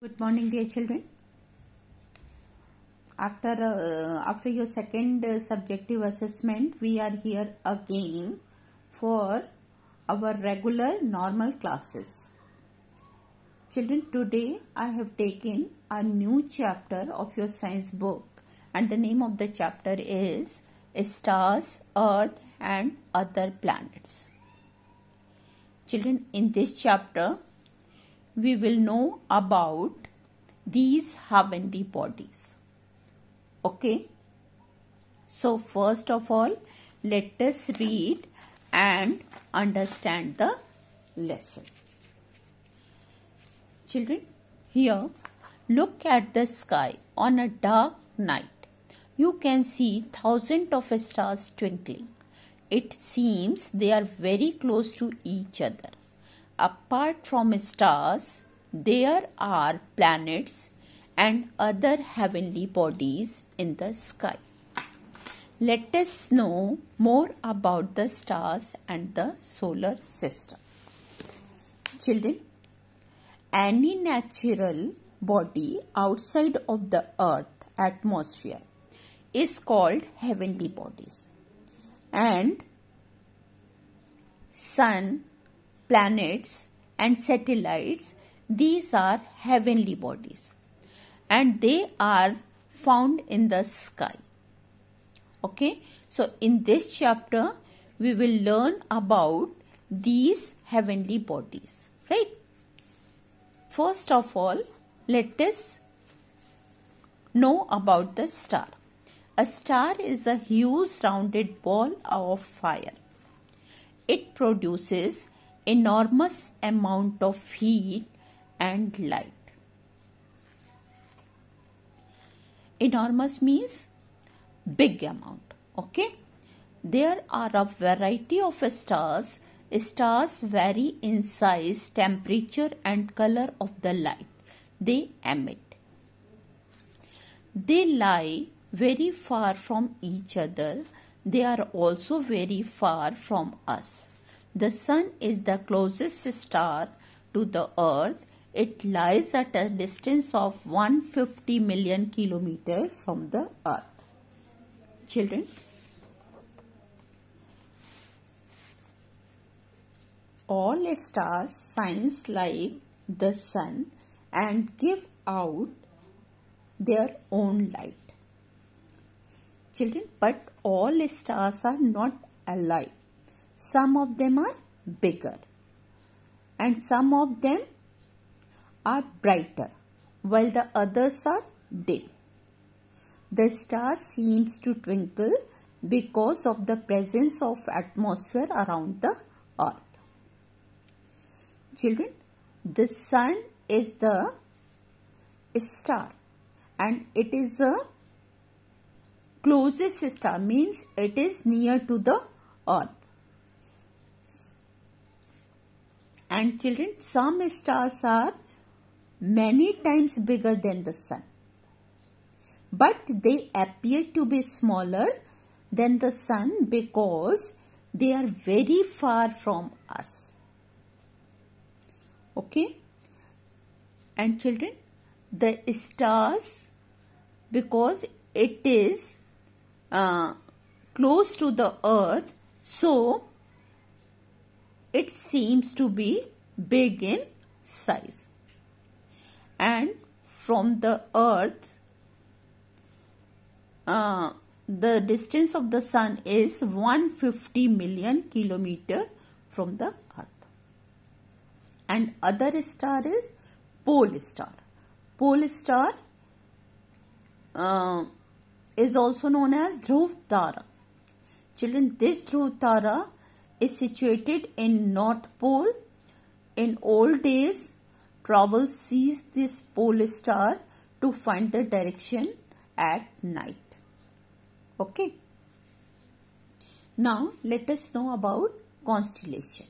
Good morning, dear children. After your second subjective assessment, we are here again for our regular normal classes. Children, today I have taken a new chapter of your science book, and the name of the chapter is Stars, Earth and Other Planets. Children, in this chapter, we will know about these heavenly bodies. Okay. So first of all, let us read and understand the lesson. Children, here look at the sky on a dark night. You can see thousands of stars twinkling. It seems they are very close to each other. Apart from stars, there are planets and other heavenly bodies in the sky. Let us know more about the stars and the solar system. Children, any natural body outside of the Earth atmosphere is called heavenly bodies. And sun, planets and satellites, these are heavenly bodies and they are found in the sky. Okay, so in this chapter we will learn about these heavenly bodies, right? First of all, let us know about the star. A star is a huge rounded ball of fire. It produces enormous amount of heat and light. Enormous means big amount. Okay. There are a variety of stars. Stars vary in size, temperature and color of the light they emit. They lie very far from each other. They are also very far from us. The sun is the closest star to the earth. It lies at a distance of 150 million kilometers from the earth. Children, all stars shine like the sun and give out their own light. Children, but all stars are not alike. Some of them are bigger and some of them are brighter while the others are dim. The star seems to twinkle because of the presence of atmosphere around the earth. Children, the sun is the star and it is a closest star, means it is near to the earth. And children, some stars are many times bigger than the sun, but they appear to be smaller than the sun because they are very far from us. Okay. And children, the stars, because it is close to the earth, so it seems to be big in size. And from the earth, the distance of the sun is 150 million kilometers from the earth. And other star is pole star. Pole star is also known as Dhruv Tara. Children, this Dhruv Tara is situated in North Pole. In old days, travelers seized this pole star to find the direction at night. Okay. Now, let us know about constellation.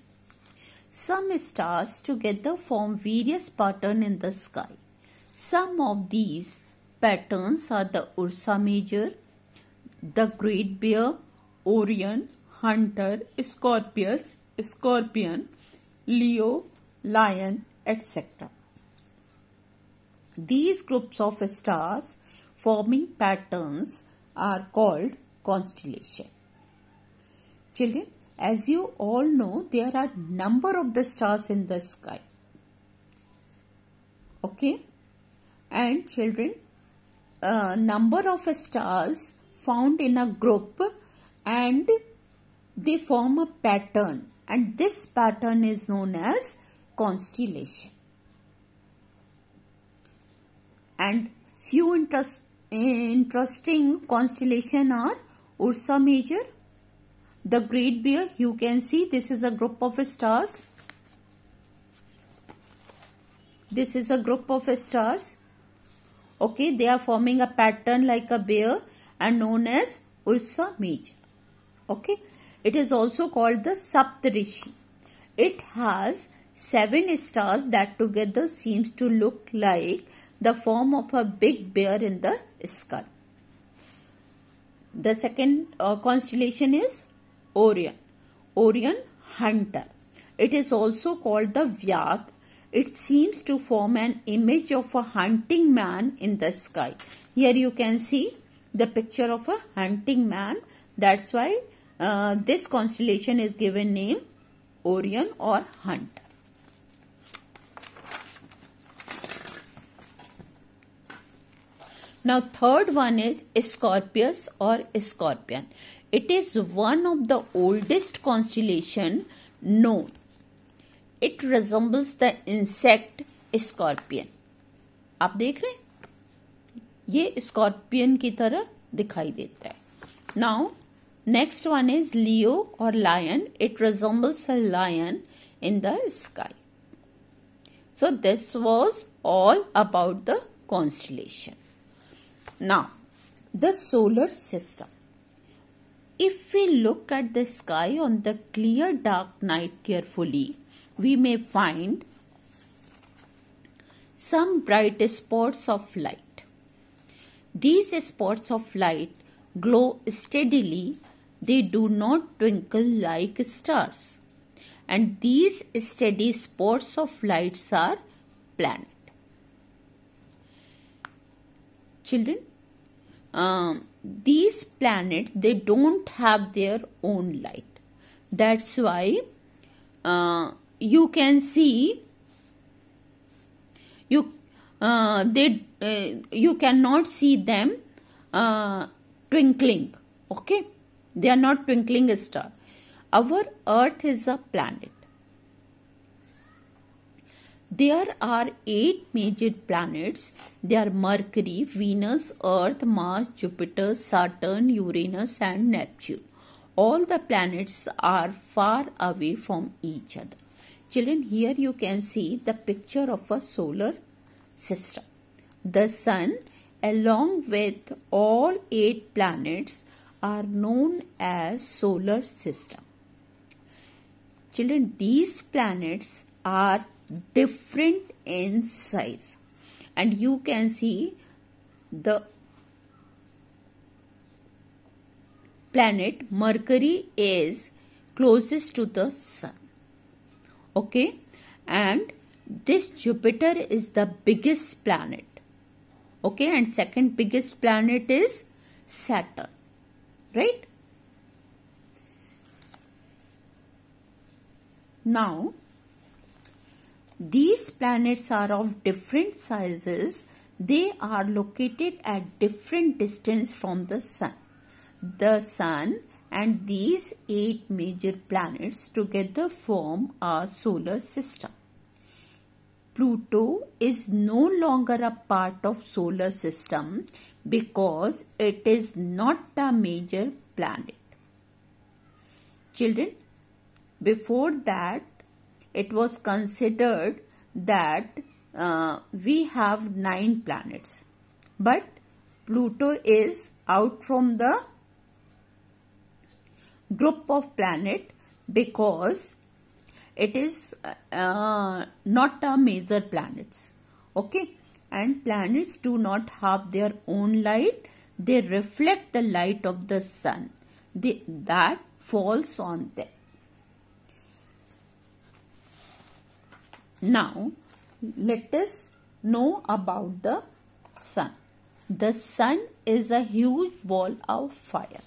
Some stars together form various patterns in the sky. Some of these patterns are the Ursa Major, the Great Bear, Orion, Hunter, Scorpius, Scorpion, Leo, Lion, etc. These groups of stars forming patterns are called constellation. Children, as you all know, there are number of the stars in the sky. Okay, and children, number of stars found in a group and they form a pattern, and this pattern is known as constellation. And few interesting constellation are Ursa Major, the Great Bear. You can see this is a group of stars. This is a group of stars. Okay, they are forming a pattern like a bear and known as Ursa Major. Okay, it is also called the Saptarishi. It has 7 stars that together seems to look like the form of a big bear in the sky. The second constellation is Orion. Orion Hunter. It is also called the Vyad. It seems to form an image of a hunting man in the sky. Here you can see the picture of a hunting man. That's why this constellation is given name Orion or Hunter. Now third one is Scorpius or Scorpion. It is one of the oldest constellation known. It resembles the insect scorpion. आप देख रहे हैं, ये scorpion की तरह दिखाई देता है. Now next one is Leo or lion. It resembles a lion in the sky. So this was all about the constellation. Now, the solar system. If we look at the sky on the clear dark night carefully, we may find some bright spots of light. These spots of light glow steadily. They do not twinkle like stars. And these steady spots of lights are planets. Children, these planets, they don't have their own light. That's why you can see you cannot see them twinkling. Okay, they are not twinkling star. Our Earth is a planet. There are 8 major planets. They are Mercury, Venus, Earth, Mars, Jupiter, Saturn, Uranus and Neptune. All the planets are far away from each other. Children, here you can see the picture of a solar system. The Sun, along with all 8 planets, are known as solar system. Children, these planets are different in size, and you can see the planet Mercury is closest to the Sun. Okay, and this Jupiter is the biggest planet. Okay, and second biggest planet is Saturn, right? Now, these planets are of different sizes. They are located at different distance from the Sun. The Sun and these 8 major planets together form our solar system. Pluto is no longer a part of solar system because it is not a major planet. Children, before that, it was considered that we have 9 planets, but Pluto is out from the group of planet because it is not a major planets. Okay, and planets do not have their own light. They reflect the light of the Sun that falls on them. Now, let us know about the sun? The sun is a huge ball of fire.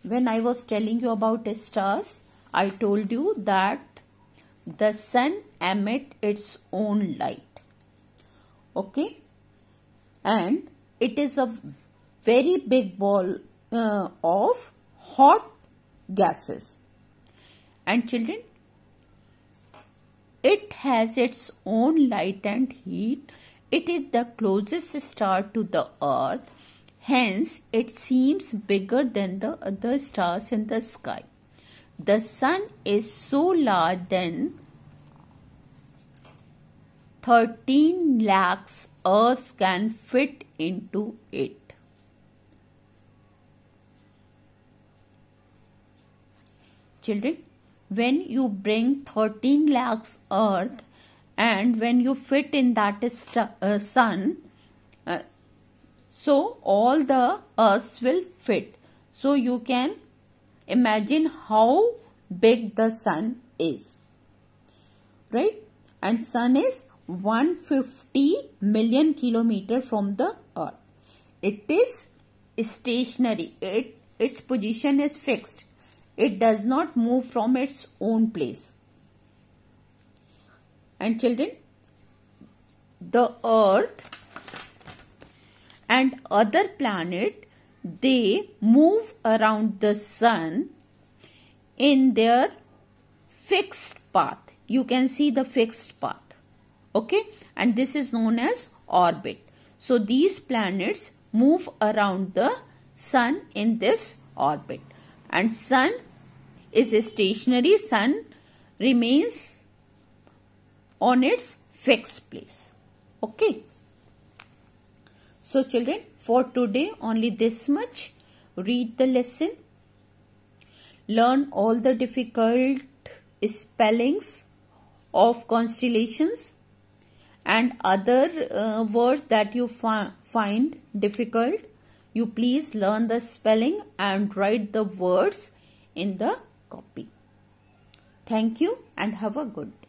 When I was telling you about stars, I told you that the sun emits its own light. Okay? And it is a very big ball of hot gases. And children, it has its own light and heat. It is the closest star to the earth. Hence, it seems bigger than the other stars in the sky. The sun is so large that 13 lakhs Earths can fit into it. Children, when you bring 13 lakhs Earth and when you fit in that sun, so all the Earths will fit. So you can imagine how big the sun is, right? And sun is 150 million kilometers from the earth. It is stationary. Its position is fixed. It does not move from its own place. And children, the earth and other planets, they move around the sun in their fixed path. You can see the fixed path. Okay, and this is known as orbit. So these planets move around the sun in this orbit, and sun is stationary. Sun remains on its fixed place. Okay. So children, for today only this much. Read the lesson. Learn all the difficult spellings of constellations and other words that you find difficult. You please learn the spelling and write the words in the copy. Thank you and have a good day.